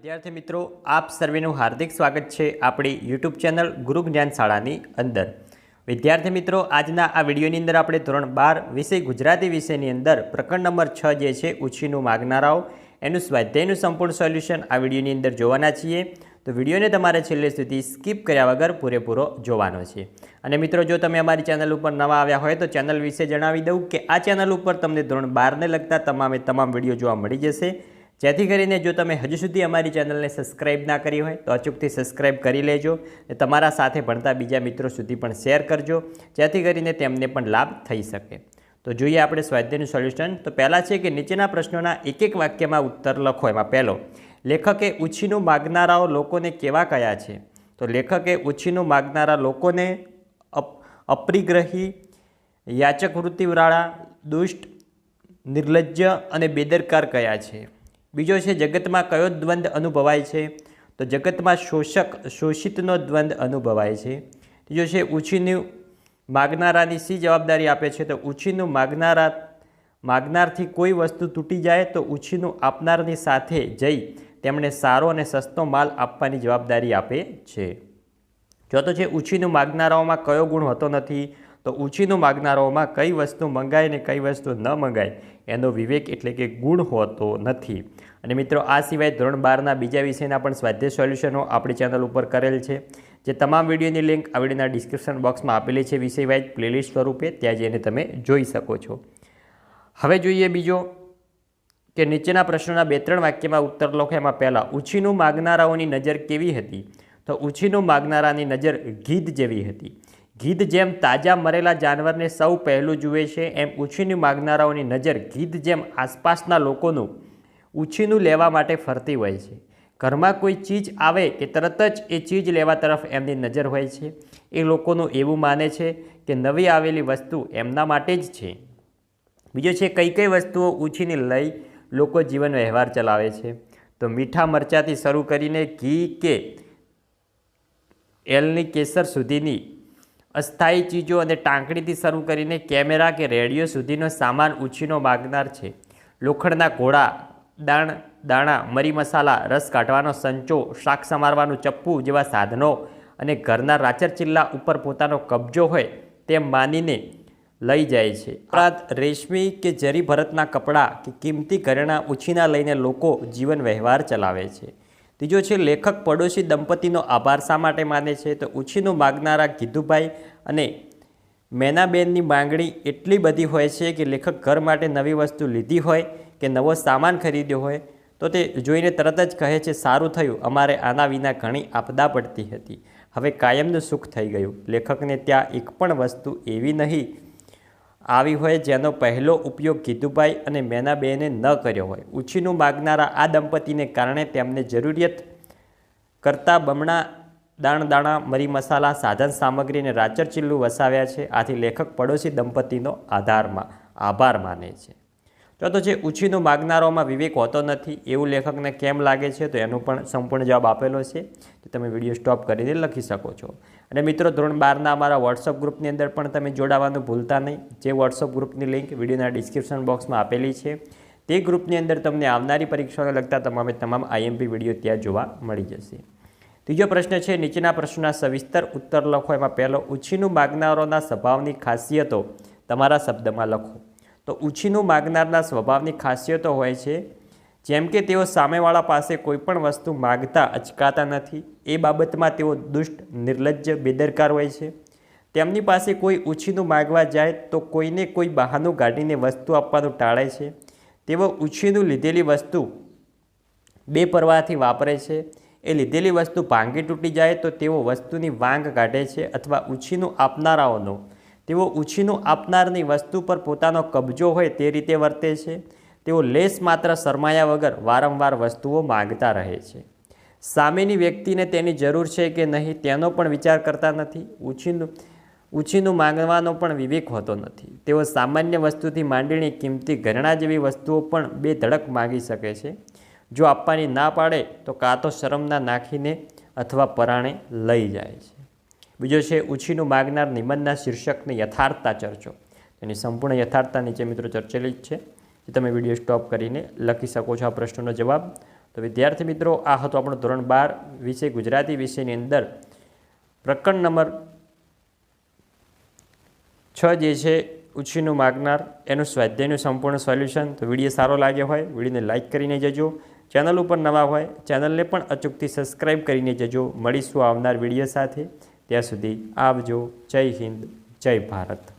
વિદ્યાર્થી મિત્રો, આપ સર્વેનું હાર્દિક સ્વાગત છે આપણી યુટ્યુબ ચેનલ ગુરુ જ્ઞાન શાળાની અંદર। વિદ્યાર્થી મિત્રો, આજના આ વિડીયોની અંદર આપણે ધોરણ 12 વિષય ગુજરાતી વિષયની અંદર પ્રકરણ નંબર 6 જે છે ઉછીનું માગનારાઓ એનું સ્વાધ્યાયનું સંપૂર્ણ સોલ્યુશન આ વિડીયોની અંદર જોવાના છીએ। તો વિડીયોને તમારે છેલ્લે સુધી સ્કીપ કર્યા વગર પૂરેપૂરો જોવાનો છે। અને મિત્રો, જો તમે અમારી ચેનલ ઉપર નવા આવ્યા હોય તો ચેનલ વિશે જણાવી દઉં કે આ ચેનલ ઉપર તમને ધોરણ 12ને લગતા તમામ વિડીયો જોવા મળી જશે। જેથી કરીને જો તમે હજુ સુધી અમારી ચેનલને સબસ્ક્રાઇબ ના કરી હોય તો અચૂકથી સબસ્ક્રાઇબ કરી લેજો અને તમારા સાથે ભણતા બીજા મિત્રો સુધી પણ શેર કરજો, જેથી કરીને તેમને પણ લાભ થઈ શકે। તો જોઈએ આપણે સ્વાધ્યાયનું સોલ્યુશન। તો પહેલાં છે કે નીચેના પ્રશ્નોના એક એક વાક્યમાં ઉત્તર લખો। એમાં પહેલો, લેખકે ઉછીનું માગનારાઓ લોકોને કેવા કયા છે? તો લેખકે ઉછીનું માગનારા લોકોને અપરિગ્રહી, યાચક વૃત્તિવાળા, દુષ્ટ, નિર્લજ્જ અને બેદરકાર કયા છે? બીજો છે, જગતમાં કયો દ્વંદ્વ અનુભવાય છે? તો જગતમાં શોષક શોષિતનો દ્વંદ્વ અનુભવાય છે। ત્રીજો છે, ઉછીનું માગનારાની શી જવાબદારી આપે છે? તો ઉછીનું માગનારથી કોઈ વસ્તુ તૂટી જાય તો ઉછીનું આપનારની સાથે જઈ તેમણે સારો અને સસ્તો માલ આપવાની જવાબદારી આપે છે। ચોથો છે, ઉછીનું માગનારાઓમાં કયો ગુણ હોતો નથી? તો ઉછીનું માગનારાઓમાં કઈ વસ્તુ મંગાય ને કઈ વસ્તુ ન મંગાય એનો વિવેક એટલે કે ગુણ હોતો નથી। અને મિત્રો, આ સિવાય ધોરણ 12ના બીજા વિષયના પણ સ્વાધ્યાય સોલ્યુશનો આપણી ચેનલ ઉપર કરેલ છે, જે તમામ વિડીયોની લિંક આ વિડીયોના ડિસ્ક્રિપ્શન બોક્સમાં આપેલી છે વિષય વાઇઝ પ્લેલિસ્ટ સ્વરૂપે, ત્યાં જઈને તમે જોઈ શકો છો। હવે જોઈએ બીજો કે નીચેના પ્રશ્નોના 2-3 વાક્યમાં ઉત્તર લખો। એમાં પહેલાં, ઉછીનું માગનારાઓની નજર કેવી હતી? તો ઉછીનું માગનારાની નજર ગીધ જેવી હતી। ગીધ જેમ તાજા મરેલા જાનવરને સૌ પહેલું જુએ છે, એમ ઉછીનું માગનારાઓની નજર ગીધ જેમ આસપાસના લોકોનું ઉછીનું લેવા માટે ફરતી હોય છે। ઘરમાં કોઈ ચીજ આવે કે તરત જ એ ચીજ લેવા તરફ એમની નજર હોય છે। એ લોકોનું એવું માને છે કે નવી આવેલી વસ્તુ એમના માટે જ છે। બીજો છે, કઈ કઈ વસ્તુઓ ઉછીને લઈ લોકો જીવન વ્યવહાર ચલાવે છે? તો મીઠા મરચાંથી શરૂ કરીને ઘી કે એલની કેસર સુધીની અસ્થાયી ચીજો અને ટાંકણીથી શરૂ કરીને કેમેરા કે રેડિયો સુધીનો સામાન ઉછીનો માગનાર છે। લોખંડના ઘોડા, દાણા, મરી મસાલા, રસ કાઢવાનો સંચો, શાક સમારવાનું ચપ્પુ જેવા સાધનો અને ઘરના રાચરચિલ્લા ઉપર પોતાનો કબજો હોય તેમ માનીને લઈ જાય છે। ઉપરાંત રેશમી કે જરી ભરતના કપડાં કે કિંમતી ઘરેણાં ઉછીના લઈને લોકો જીવન વ્યવહાર ચલાવે છે। ત્રીજો છે, લેખક પડોશી દંપતીનો આભાર શા માટે માને છે? તો ઉછીનું માગનારા ગીધુભાઈ અને મેનાબેનની માંગણી એટલી બધી હોય છે કે લેખક ઘર માટે નવી વસ્તુ લીધી હોય કે નવો સામાન ખરીદ્યો હોય તો તે જોઈને તરત જ કહે છે, સારું થયું, અમારે આના વિના ઘણી આપદા પડતી હતી, હવે કાયમનું સુખ થઈ ગયું। લેખકને ત્યાં એક પણ વસ્તુ એવી નહીં આવી હોય જેનો પહેલો ઉપયોગ ગીધુભાઈ અને મેનાબેને ન કર્યો હોય। ઉછીનું માગનારા આ દંપતીને કારણે તેમને જરૂરિયાત કરતાં બમણા દાણા, મરી મસાલા, સાધન સામગ્રી અને રાચરચિલ્લું વસાવ્યા છે। આથી લેખક પડોશી દંપતીનો આભાર માને છે। ચોથો છે, ઉછીનું માગનારાઓમાં વિવેક હોતો નથી એવું લેખકને કેમ લાગે છે? તો એનો પણ સંપૂર્ણ જવાબ આપેલો છે, તો તમે વિડીયો સ્ટોપ કરીને લખી શકો છો। અને મિત્રો, ધોરણ 12ના અમારા વોટ્સઅપ ગ્રુપની અંદર પણ તમે જોડાવાનું ભૂલતા નહીં, જે વોટ્સઅપ ગ્રુપની લિંક વિડીયોના ડિસ્ક્રિપ્શન બોક્સમાં આપેલી છે। તે ગ્રુપની અંદર તમને આવનારી પરીક્ષાઓને લગતા તમામ આઈએમપી વિડીયો ત્યાં જોવા મળી જશે। ત્રીજો પ્રશ્ન છે, નીચેના પ્રશ્નોના સવિસ્તર ઉત્તર લખો। એમાં પહેલો, ઉછીનું માગનારોના સ્વભાવની ખાસિયતો તમારા શબ્દમાં લખો। તો ઉછીનું માગનારના સ્વભાવની ખાસિયતો હોય છે જેમ કે તેઓ સામેવાળા પાસે કોઈ પણ વસ્તુ માગતા અચકાતા નથી, એ બાબતમાં તેઓ દુષ્ટ, નિર્લજ્જ, બેદરકાર હોય છે। તેમની પાસે કોઈ ઉછીનું માગવા જાય તો કોઈને કોઈ બહાનું કાઢીને વસ્તુ આપવાનું ટાળે છે। તેઓ ઉછીનું લીધેલી વસ્તુ બેપરવાહથી વાપરે છે। એ લીધેલી વસ્તુ ભાંગી તૂટી જાય તો તેઓ વસ્તુની વાંગ કાઢે છે, અથવા તેઓ ઉછીનું આપનારની વસ્તુ પર પોતાનો કબજો હોય તે રીતે વર્તે છે। તેઓ લેશ માત્ર શરમાયા વગર વારંવાર વસ્તુઓ માગતા રહે છે। સામેની વ્યક્તિને તેની જરૂર છે કે નહીં તેનો પણ વિચાર કરતા નથી। ઉછીનું માંગવાનો પણ વિવેક હોતો નથી। તેઓ સામાન્ય વસ્તુથી માંડીને કિંમતી ઘરેણાં જેવી વસ્તુઓ પણ બેધડક માગી શકે છે। જો આપવાની ના પાડે તો કાં તો શરમના નાખીને અથવા પરાણે લઈ જાય છે। બીજો છે, ઉછીનું માગનાર નિબંધના શીર્ષકને યથાર્થતા ચર્ચો। તેની સંપૂર્ણ યથાર્થતા નીચે મિત્રો ચર્ચેલી જ છે, જે તમે વિડીયો સ્ટોપ કરીને લખી શકો છો આ પ્રશ્નનો જવાબ। તો વિદ્યાર્થી મિત્રો, આ હતો આપણો ધોરણ 12 વિષય ગુજરાતી વિષયની અંદર પ્રકરણ નંબર 6 જે છે ઉછીનું માગનાર એનું સ્વાધ્યાયનું સંપૂર્ણ સોલ્યુશન. તો વિડીયો સારો લાગ્યો હોય વિડીયોને લાઇક કરીને જજો. ચેનલ ઉપર નવા હોય ચેનલને પણ અચૂકથી સબસ્ક્રાઈબ કરીને જજો. મળીશું આવનાર વિડીયો સાથે. ત્યાં સુધી આવજો. જય હિન્દ, જય ભારત.